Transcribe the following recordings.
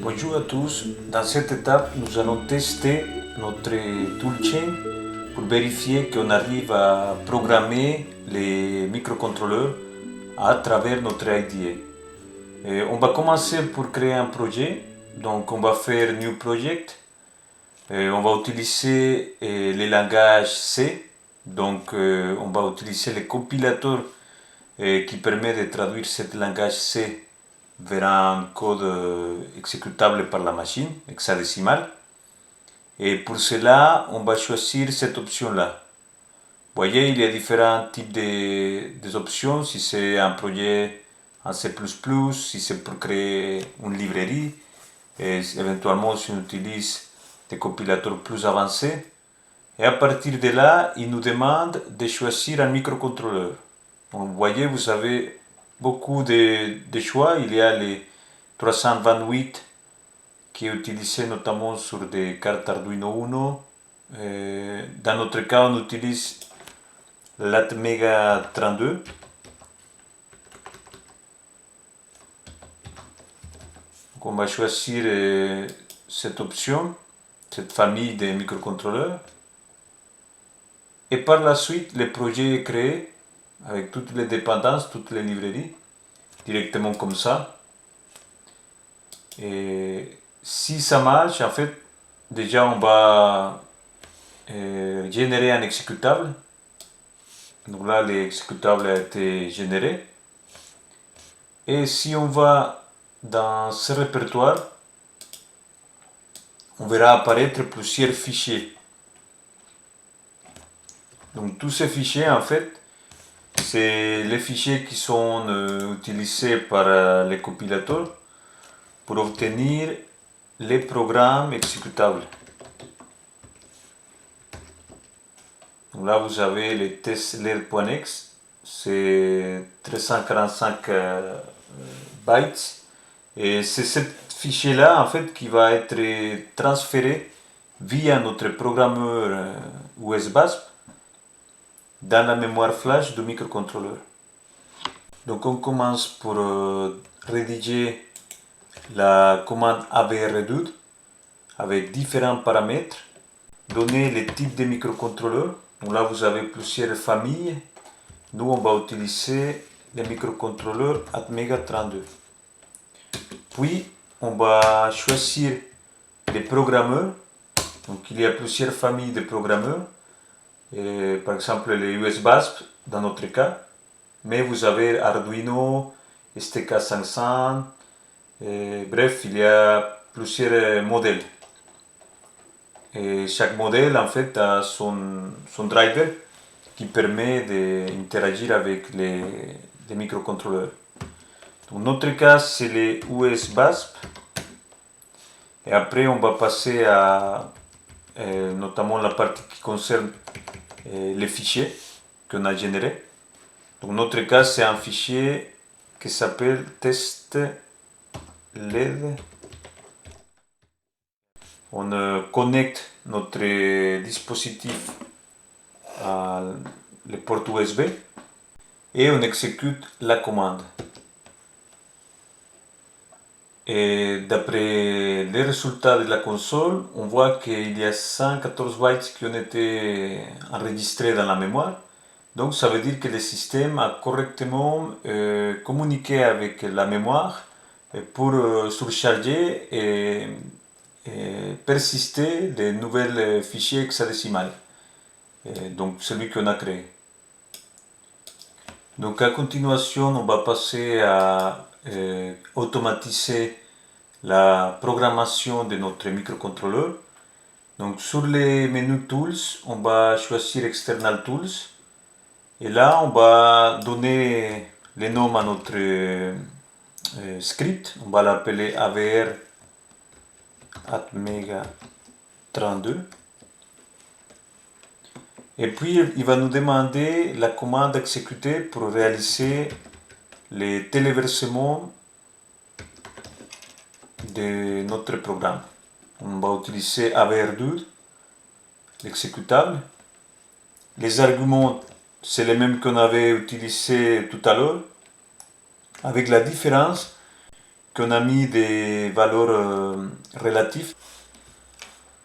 Bonjour à tous, dans cette étape nous allons tester notre toolchain pour vérifier qu'on arrive à programmer les microcontrôleurs à travers notre IDE. On va commencer pour créer un projet, donc on va faire New Project. On va utiliser le langage C, donc on va utiliser le compilateur qui permet de traduire ce langage C vers un code exécutable par la machine, hexadécimal. Et pour cela, on va choisir cette option-là. Vous voyez, il y a différents types d'options. Si c'est un projet en C++, si c'est pour créer une librairie, et éventuellement si on utilise des compilateurs plus avancés. Et à partir de là, il nous demande de choisir un microcontrôleur. Donc, vous voyez, vous avez beaucoup de choix. Il y a les 328 qui est utilisé notamment sur des cartes Arduino Uno. Dans notre cas, on utilise l'Atmega 32. Donc, on va choisir cette option, cette famille de microcontrôleurs. Et par la suite, le projet est créé avec toutes les dépendances, toutes les librairies, directement comme ça. Et si ça marche, en fait, déjà on va générer un exécutable. Donc là, l'exécutable a été généré. Et si on va dans ce répertoire, on verra apparaître plusieurs fichiers. Donc tous ces fichiers, en fait, c'est les fichiers qui sont utilisés par les compilateurs pour obtenir les programmes exécutables. Donc là, vous avez les testled.exe, c'est 345 bytes. Et c'est ce fichier-là, en fait, qui va être transféré via notre programmeur USB-ASP dans la mémoire flash du microcontrôleur. Donc on commence pour rédiger la commande AVR-redude avec différents paramètres, donner le type de microcontrôleur. Donc là vous avez plusieurs familles. Nous on va utiliser le microcontrôleur Atmega 32. Puis on va choisir les programmeurs. Donc il y a plusieurs familles de programmeurs. Par exemple les USB-ASP dans notre cas. Mais vous avez Arduino, STK500, bref, il y a plusieurs modèles. Et chaque modèle, en fait, a son driver qui permet d'interagir avec les microcontrôleurs. Dans notre cas, c'est les USB-ASP. Et après, on va passer à notamment la partie qui concerne les fichiers qu'on a générés. Donc notre cas, c'est un fichier qui s'appelle testled. On connecte notre dispositif à le port USB et on exécute la commande. Et d'après les résultats de la console, on voit qu'il y a 114 bytes qui ont été enregistrés dans la mémoire. Donc ça veut dire que le système a correctement communiqué avec la mémoire pour surcharger et persister de nouveaux fichiers hexadécimales. Donc celui qu'on a créé. Donc à continuation, on va passer à automatiser la programmation de notre microcontrôleur. Donc sur les menus Tools, on va choisir External Tools. Et là, on va donner le nom à notre script. On va l'appeler AVR Atmega 32. Et puis, il va nous demander la commande exécutée pour réaliser les téléversements de notre programme. On va utiliser AVR-dude. l'exécutable. Les arguments, c'est les mêmes qu'on avait utilisés tout à l'heure, avec la différence qu'on a mis des valeurs relatives,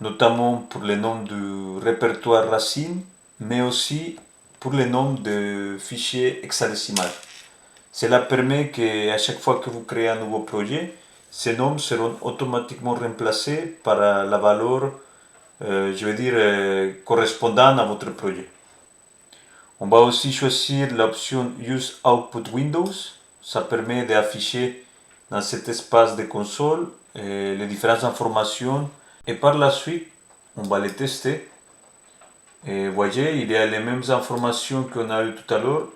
notamment pour les noms du répertoire racine, mais aussi pour les noms de fichiers hexadécimales. Cela permet qu'à chaque fois que vous créez un nouveau projet, ces noms seront automatiquement remplacés par la valeur, correspondant à votre projet. On va aussi choisir l'option Use Output Windows. Ça permet d'afficher dans cet espace de console les différentes informations. Et par la suite, on va les tester. Et vous voyez, il y a les mêmes informations qu'on a eues tout à l'heure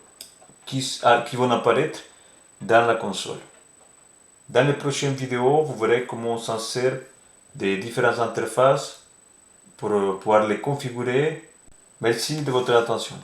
qui vont apparaître dans la console. Dans les prochaines vidéos, vous verrez comment on s'en sert des différentes interfaces pour pouvoir les configurer. Merci de votre attention.